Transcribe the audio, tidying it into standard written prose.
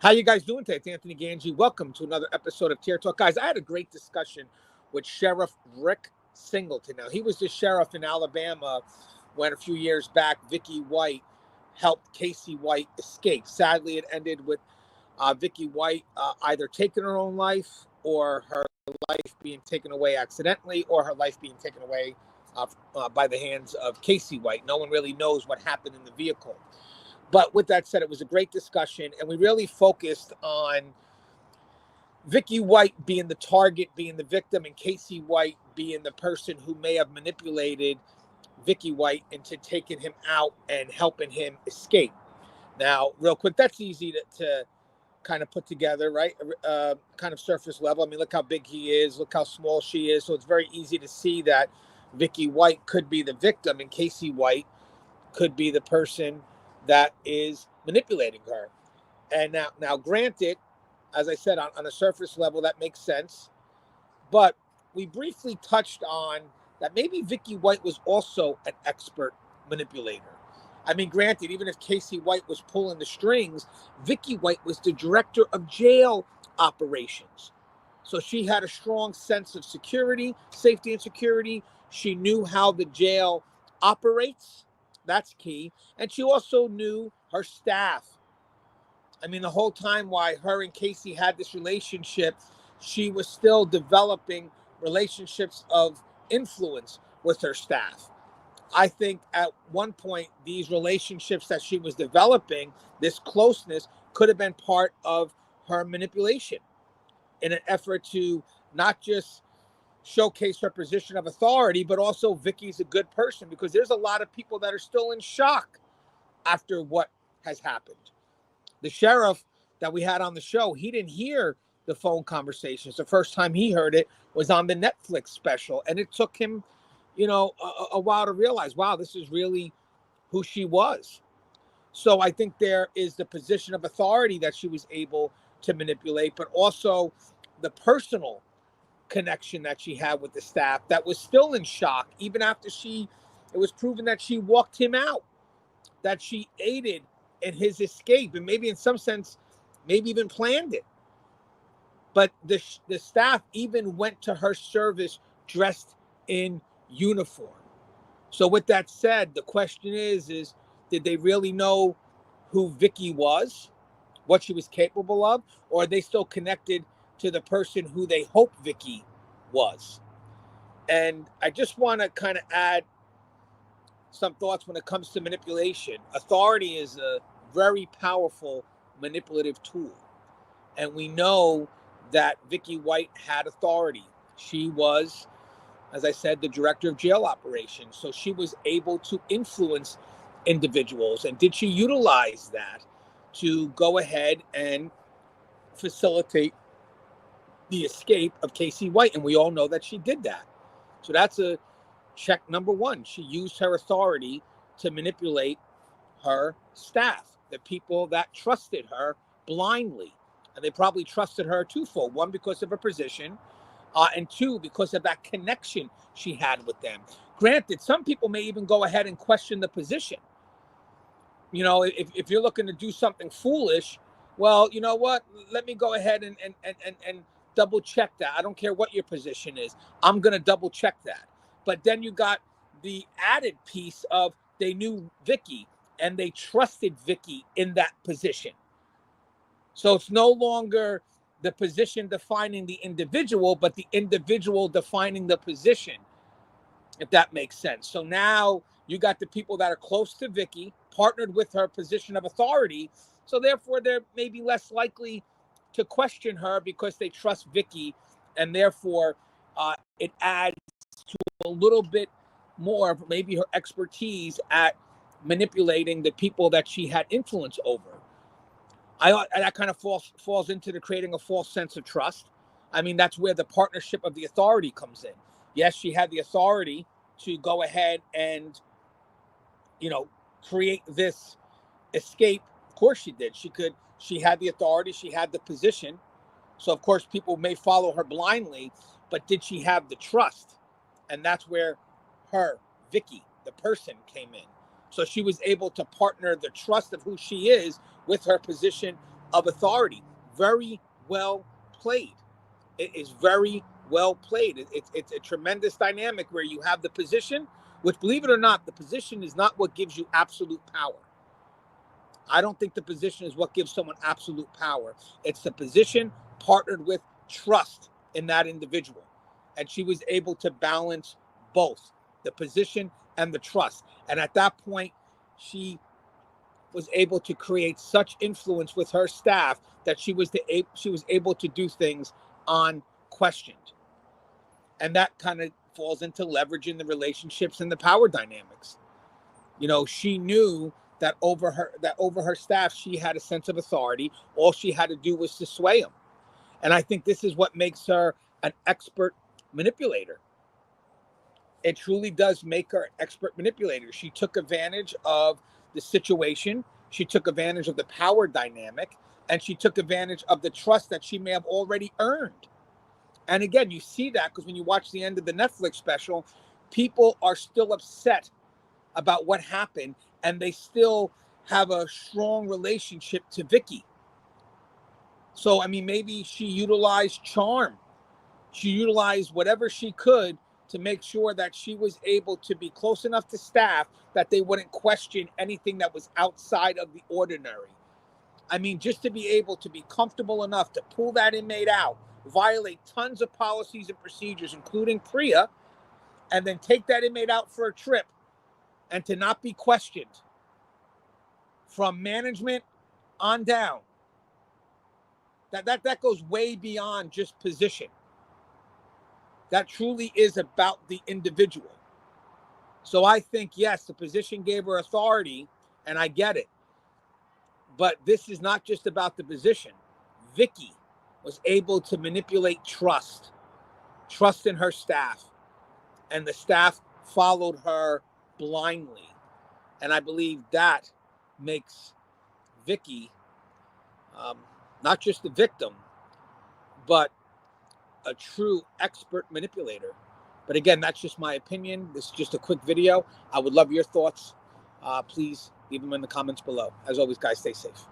How you guys doing today? It's Anthony Ganji. Welcome to another episode of Tier Talk. Guys, I had a great discussion with Sheriff Rick Singleton. Now, he was the sheriff in Alabama when a few years back, Vicky White helped Casey White escape. Sadly, it ended with Vicky White either taking her own life or her life being taken away accidentally or her life being taken away by the hands of Casey White. No one really knows what happened in the vehicle. But with that said, it was a great discussion, and we really focused on Vicky White being the target, being the victim, and Casey White being the person who may have manipulated Vicky White into taking him out and helping him escape. Now, real quick, that's easy to kind of put together, right? Kind of surface level. I mean, look how big he is, look how small she is. So it's very easy to see that Vicky White could be the victim and Casey White could be the person that is manipulating her. And now granted, as I said, on a surface level, that makes sense. But we briefly touched on that maybe Vicky White was also an expert manipulator. I mean, granted, even if Casey White was pulling the strings, Vicky White was the director of jail operations. So she had a strong sense of security, safety and security. She knew how the jail operates. That's key. And she also knew her staff. I mean, the whole time while her and Casey had this relationship, she was still developing relationships of influence with her staff. I think at one point, these relationships that she was developing, this closeness, could have been part of her manipulation in an effort to not just showcase her position of authority, but also Vicky's a good person, because there's a lot of people that are still in shock after what has happened. The sheriff that we had on the show, he didn't hear the phone conversations. The first time he heard it was on the Netflix special, and it took him, a while to realize, wow, this is really who she was. So I think there is the position of authority that she was able to manipulate, but also the personal connection that she had with the staff that was still in shock, even after it was proven that she walked him out, that she aided in his escape, and maybe in some sense, maybe even planned it. But the staff even went to her service dressed in uniform. So with that said, the question is did they really know who Vicky was, what she was capable of, or are they still connected to the person who they hope Vicky was? And I just want to kind of add some thoughts when it comes to manipulation. Authority is a very powerful manipulative tool. And we know that Vicky White had authority. She was, as I said, the director of jail operations. So she was able to influence individuals. And did she utilize that to go ahead and facilitate the escape of Casey White? And we all know that she did that. So that's a check number one. She used her authority to manipulate her staff, the people that trusted her blindly. And they probably trusted her twofold. One, because of her position, and two, because of that connection she had with them. Granted, some people may even go ahead and question the position. If you're looking to do something foolish, well, you know what? Let me go ahead and double check that. I don't care what your position is. I'm going to double check that. But then you got the added piece of they knew Vicky and they trusted Vicky in that position. So it's no longer the position defining the individual, but the individual defining the position, if that makes sense. So now you got the people that are close to Vicky, partnered with her position of authority. So therefore, they're maybe less likely to question her because they trust Vicky, and therefore it adds to a little bit more of maybe her expertise at manipulating the people that she had influence over. That kind of falls into the creating a false sense of trust. I mean, that's where the partnership of the authority comes in. Yes, she had the authority to go ahead and, create this escape. Of course she did. She had the authority, she had the position. So of course people may follow her blindly, but did she have the trust? And that's where Vicky, the person, came in. So she was able to partner the trust of who she is with her position of authority. Very well played. It is very well played. It's a tremendous dynamic where you have the position, which, believe it or not, the position is not what gives you absolute power. I don't think the position is what gives someone absolute power. It's the position partnered with trust in that individual. And she was able to balance both the position and the trust. And at that point, she was able to create such influence with her staff that she was able to do things unquestioned. And that kind of falls into leveraging the relationships and the power dynamics. You know, she knew that over her staff, she had a sense of authority. All she had to do was to sway them. And I think this is what makes her an expert manipulator. It truly does make her an expert manipulator. She took advantage of the situation. She took advantage of the power dynamic, and she took advantage of the trust that she may have already earned. And again, you see that because when you watch the end of the Netflix special, people are still upset about what happened, and they still have a strong relationship to Vicky. So, I mean, maybe she utilized charm. She utilized whatever she could to make sure that she was able to be close enough to staff that they wouldn't question anything that was outside of the ordinary. I mean, just to be able to be comfortable enough to pull that inmate out, violate tons of policies and procedures, including PREA, and then take that inmate out for a trip and to not be questioned from management on down. That goes way beyond just position. That truly is about the individual. So I think, yes, the position gave her authority, and I get it. But this is not just about the position. Vicky was able to manipulate trust in her staff, and the staff followed her blindly. And I believe that makes Vicky not just the victim, but a true expert manipulator. But again, that's just my opinion. This is just a quick video. I would love your thoughts. Please leave them in the comments below. As always, guys, stay safe.